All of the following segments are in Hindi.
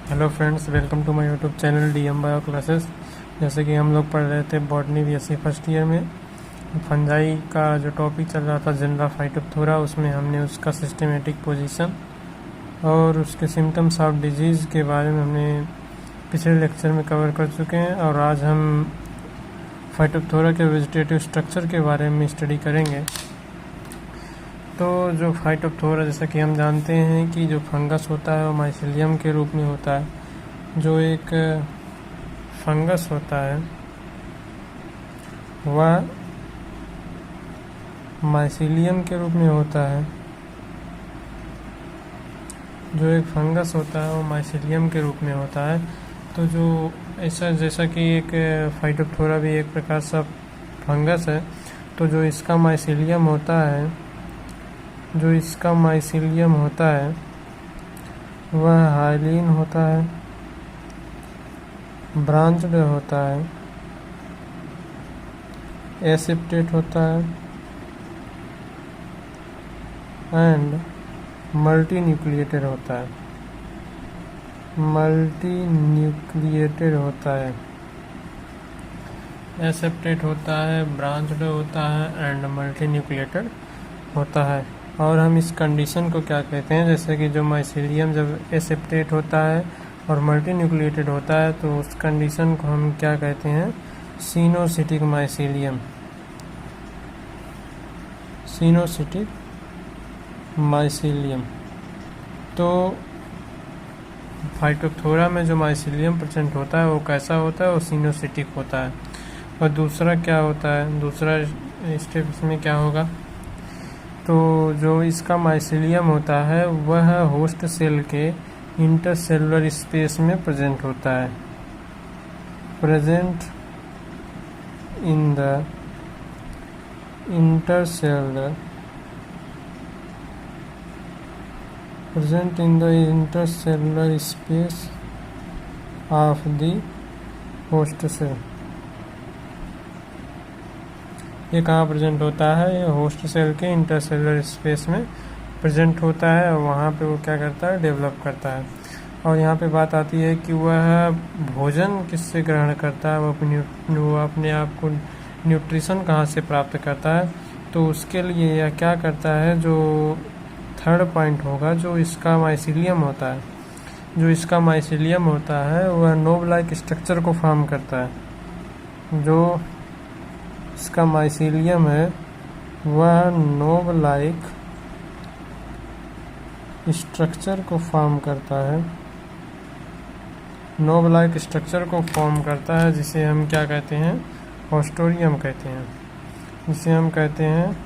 Hello friends, welcome to my YouTube channel DM bio classes. जैसे कि हम लोग पढ़ रहे थे बॉटनी बीएससी फर्स्ट ईयर में फंजाई का जो टॉपिक चल रहा था जनरा फाइटोप्थोरा, उसमें हमने उसका सिस्टमेटिक पोजीशन और उसके सिम्टम्स ऑफ डिजीज़ के बारे में हमने पिछले लेक्चर में कवर कर चुके हैं। और आज हम फाइटोप्थोरा के वेजिटेटिव स्ट्रक्चर के बारे में स्टडी करेंगे। तो जो फाइटोप्थोरा, जैसा कि हम जानते हैं कि जो फंगस होता है वो माइसीलियम के रूप में होता है। जो एक फंगस होता है वह माइसीलियम के रूप में होता है। जो एक फंगस होता है वो माइसीलियम के रूप में होता है। तो जो ऐसा, जैसा कि एक फाइटोप्थोरा भी एक प्रकार सा फंगस है, तो जो इसका माइसीलियम होता है वह हाइलीन होता है, ब्रांच्ड होता है, एसिप्टेट होता है एंड मल्टी न्यूक्लिएटेड होता है। एसिप्टेट होता है, ब्रांच्ड होता है एंड मल्टी न्यूक्लिएटेड होता है। और हम इस कंडीशन को क्या कहते हैं, जैसे कि जो माइसीलियम जब एसिप्टेट होता है और मल्टी न्यूक्लिएटेड होता है तो उस कंडीशन को हम क्या कहते हैं, सिनोसिटिक माइसीलियम। तो फाइटोप्थोरा में जो माइसीलियम प्रेजेंट होता है वो कैसा होता है, वो सिनोसिटिक होता है। और दूसरा क्या होता है, दूसरा स्टेप इसमें क्या होगा, तो जो इसका माइसीलियम होता है वह होस्ट सेल के इंटरसेलुलर स्पेस में प्रेजेंट होता है। Present in the intercellular space of the host cell. ये कहाँ प्रेजेंट होता है, ये होस्ट सेल के इंटरसेलुलर स्पेस में प्रेजेंट होता है और वहाँ पे वो क्या करता है, डेवलप करता है। और यहाँ पे बात आती है कि वह भोजन किससे ग्रहण करता है, वो अपने आप को न्यूट्रिशन कहाँ से प्राप्त करता है। तो उसके लिए यह क्या करता है, जो थर्ड पॉइंट होगा, जो इसका माइसीलियम होता है वह नोब लाइक स्ट्रक्चर को फॉर्म करता है। जो इसका माइसीलियम है वह नोब लाइक स्ट्रक्चर को फॉर्म करता है, जिसे हम क्या कहते हैं, हॉस्टोरियम कहते हैं,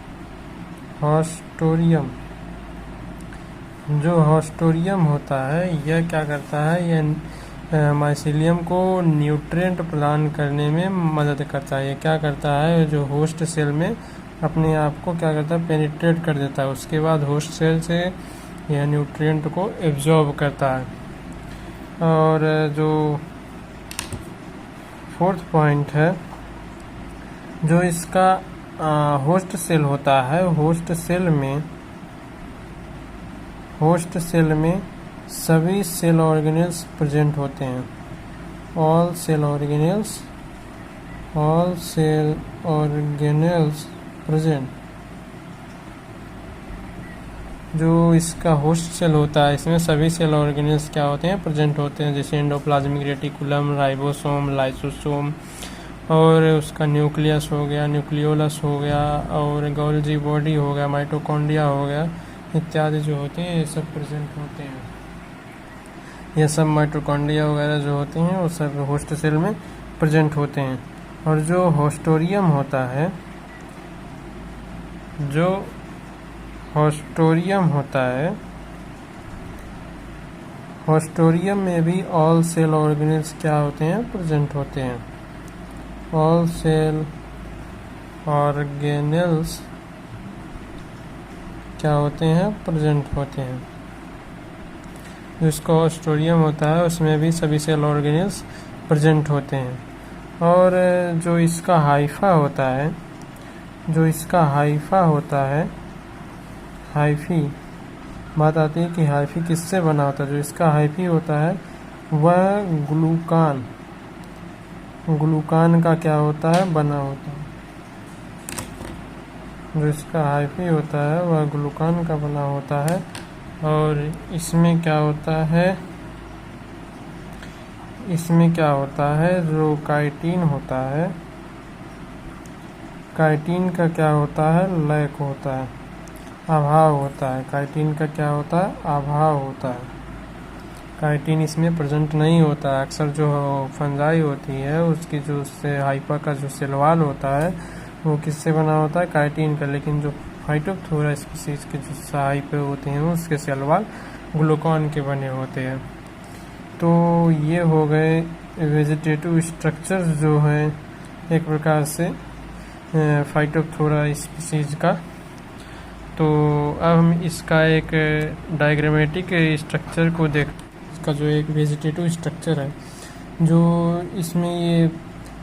हॉस्टोरियम। जो हॉस्टोरियम होता है यह क्या करता है, यह माइसीलियम को न्यूट्रिएंट प्रदान करने में मदद करता है। ये क्या करता है, जो होस्ट सेल में अपने आप को क्या करता है, पेनिट्रेट कर देता है। उसके बाद होस्ट सेल से यह न्यूट्रिएंट को एब्जॉर्ब करता है। और जो फोर्थ पॉइंट है, जो इसका होस्ट सेल होता है, होस्ट सेल में सभी सेल ऑर्गेनेल्स प्रेजेंट होते हैं। All cell organelles present. जो इसका होस्ट सेल होता है इसमें सभी सेल ऑर्गेनेल्स क्या होते हैं, प्रेजेंट होते हैं। जैसे एंडोप्लाज्मिक रेटिकुलम, राइबोसोम, लाइसोसोम, और उसका न्यूक्लियस हो गया, न्यूक्लियोलस हो गया, और गोल्जी बॉडी हो गया, माइटोकॉन्ड्रिया हो गया, इत्यादि जो होते हैं ये सब प्रेजेंट होते हैं। ये सब माइटोकॉन्ड्रिया वगैरह जो होते हैं वो सब होस्ट सेल में प्रेजेंट होते हैं। और जो हॉस्टोरियम होता है, हॉस्टोरियम में भी ऑल सेल ऑर्गेनेल्स क्या होते हैं, प्रेजेंट होते हैं। ऑल सेल ऑर्गेनेल्स क्या होते हैं, प्रेजेंट होते हैं। जो इसका हॉस्टोरियम होता है उसमें भी सभी सेल ऑर्गेनेल्स प्रेजेंट होते हैं। और जो इसका हाइफा होता है, हाइफी, बात आती है कि हाइफी किससे बना होता है। जो इसका हाइफी होता है वह ग्लूकान का क्या होता है, बना होता है। जो इसका हाइफी होता है वह ग्लूकान का बना होता है। और इसमें क्या होता है, जो काइटिन होता है, काइटिन का क्या होता है, लैक होता है, अभाव होता है। काइटिन का क्या होता है, अभाव होता है। काइटिन इसमें प्रेजेंट नहीं होता है। अक्सर जो फंजाई होती है उसकी जो उससे हाइफा का जो सेल वॉल होता है वो किससे बना होता है, काइटिन का। लेकिन जो फाइटोप्थोरा स्पीसीज के जो हाइफे होते हैं उसके सेल वॉल ग्लूकान के बने होते हैं। तो ये हो गए वेजिटेटिव स्ट्रक्चर्स जो हैं एक प्रकार से फाइटोप्थोरा स्पीसीज का। तो अब हम इसका एक डायग्रामेटिक स्ट्रक्चर को देख, इसका जो एक वेजिटेटिव स्ट्रक्चर है, जो इसमें ये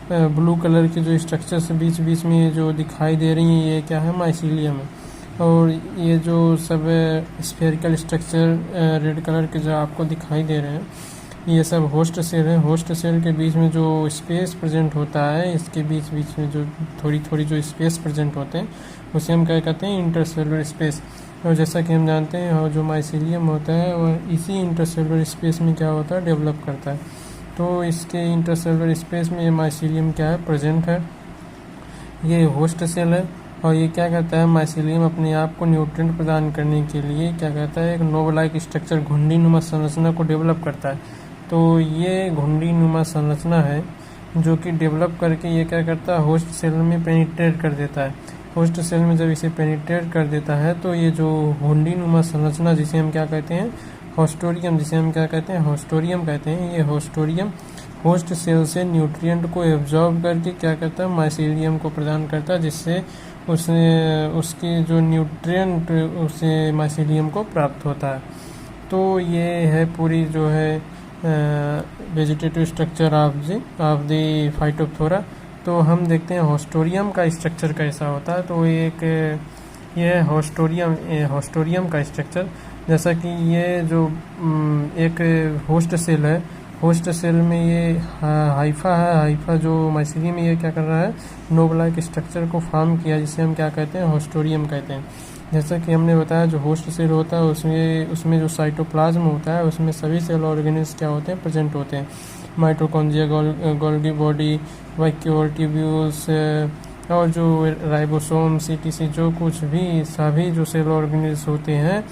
ब्लू कलर के जो स्ट्रक्चर्स बीच बीच में जो दिखाई दे रही हैं ये क्या है, माइसीलियम है। और ये जो सब स्फेरिकल स्ट्रक्चर रेड कलर के जो आपको दिखाई दे रहे हैं ये सब होस्ट सेल है। होस्ट सेल के बीच में जो स्पेस प्रेजेंट होता है, इसके बीच बीच में जो थोड़ी थोड़ी जो स्पेस प्रेजेंट होते हैं उसे हम क्या कहते हैं, इंटरसेलुलर स्पेस। और जैसा कि हम जानते हैं और जो माइसीलियम होता है वह इसी इंटरसेलुलर स्पेस में क्या होता है, डेवलप करता है। तो इसके इंटरसेलुलर स्पेस में ये माइसीलियम क्या है, प्रेजेंट है। ये होस्ट सेल है और ये क्या कहता है, माइसीलियम अपने आप को न्यूट्रिएंट प्रदान करने के लिए क्या कहता है, एक नोव लाइक स्ट्रक्चर घुंडी नुमा संरचना को डेवलप करता है। तो ये घुंडी नुमा संरचना है जो कि डेवलप करके ये क्या करता है, होस्ट सेल में पेनिट्रेट कर देता है। होस्ट सेल में जब इसे पेनिट्रेट कर देता है तो ये जो घुंडी नुमा संरचना जिसे हम क्या कहते हैं, होस्टोरियम, कहते हैं, ये होस्टोरियम होस्ट सेल से न्यूट्रिएंट को एब्जॉर्ब करके क्या करता है, माइसीलियम को प्रदान करता है, जिससे उसकी जो न्यूट्रिएंट उसे माइसीलियम को प्राप्त होता है। तो ये है पूरी जो है vegetative structure of the Phytophthora. तो हम देखते हैं होस्टोरियम का स्ट्रक्चर कैसा होता है। तो ये होस्टोरियम का स्ट्रक्चर, जैसा कि ये जो एक होस्ट सेल है, होस्ट सेल में ये हाइफा है। हाइफा जो माइसीलियम में ये क्या कर रहा है, नोव लाइक स्ट्रक्चर को फॉर्म किया, जिसे हम क्या कहते हैं, होस्टोरियम कहते हैं। जैसा कि हमने बताया जो होस्ट सेल होता है उसमें जो साइटोप्लाज्म होता है उसमें सभी सेल ऑर्गेनेल्स क्या होते हैं, प्रेजेंट होते हैं। Mitochondria, Golgi body, vacuole tubules और जो राइबोसोम, सीटीसी, जो कुछ भी सभी जो सेल ऑर्गेनेल्स होते हैं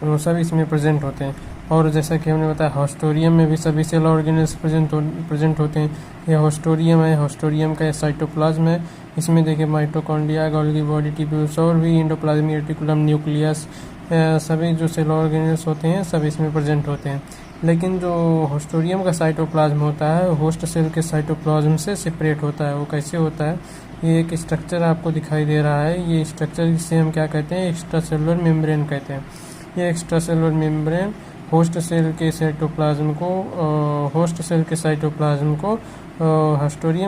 वो सब इसमें प्रेजेंट होते हैं। और जैसा कि हमने बताया होस्टोरियम में भी सभी सेल ऑर्गेनेल्स प्रेजेंट होते हैं। यह होस्टोरियम है, होस्टोरियम का साइटोप्लाज्म है। इसमें देखिए माइटोकॉन्ड्रिया, गोल्गी बॉडी, ट्यूब्यूल्स और भी एंडोप्लाज्मिक रेटिकुलम, न्यूक्लियस, सभी जो सेल ऑर्गेनेल्स होते हैं सब इसमें प्रेजेंट होते हैं। लेकिन जो होस्टोरियम का साइटोप्लाज्म होता है होस्ट सेल के साइटोप्लाज्म से सेपरेट होता है। वो कैसे होता है, ये एक स्ट्रक्चर आपको दिखाई दे रहा है। ये स्ट्रक्चर जिसे हम क्या कहते हैं, एक्स्ट्रा सेलुलर मेम्ब्रेन कहते हैं। ये extra cellular membrane host cell के साइटोप्लाज्म को होस्टोरियम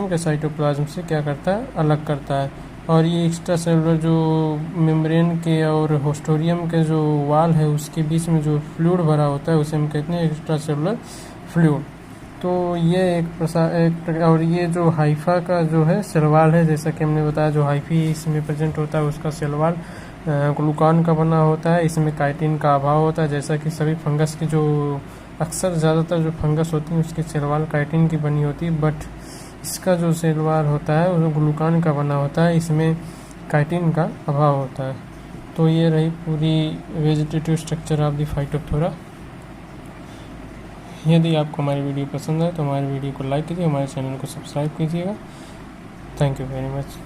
के साइटोप्लाज्म से क्या करता है, अलग करता है। और ये एक्स्ट्रा सेलुलर जो मेम्ब्रेन के और होस्टोरियम के जो वाल है उसके बीच में जो फ्लूइड भरा होता है उसे हम कहते हैं एक्स्ट्रा सेलुलर फ्लूइड। तो ये और ये जो हाइफा का जो है सेलवाल है, जैसा कि हमने बताया जो हाइफी इसमें प्रेजेंट होता है उसका सेलवाल ग्लूकान का बना होता है। इसमें काइटिन का अभाव होता है। जैसा कि सभी फंगस की जो अक्सर ज़्यादातर जो फंगस होती है उसकी सेलवाल काइटिन की बनी होती है, बट इसका जो सेलवाल होता है वो ग्लूकान का बना होता है, इसमें काइटिन का अभाव होता है। तो ये रही पूरी vegetative structure of the Phytophthora. यदि आपको हमारी वीडियो पसंद आए तो हमारी वीडियो को लाइक कीजिए, हमारे चैनल को सब्सक्राइब कीजिएगा। Thank you very much.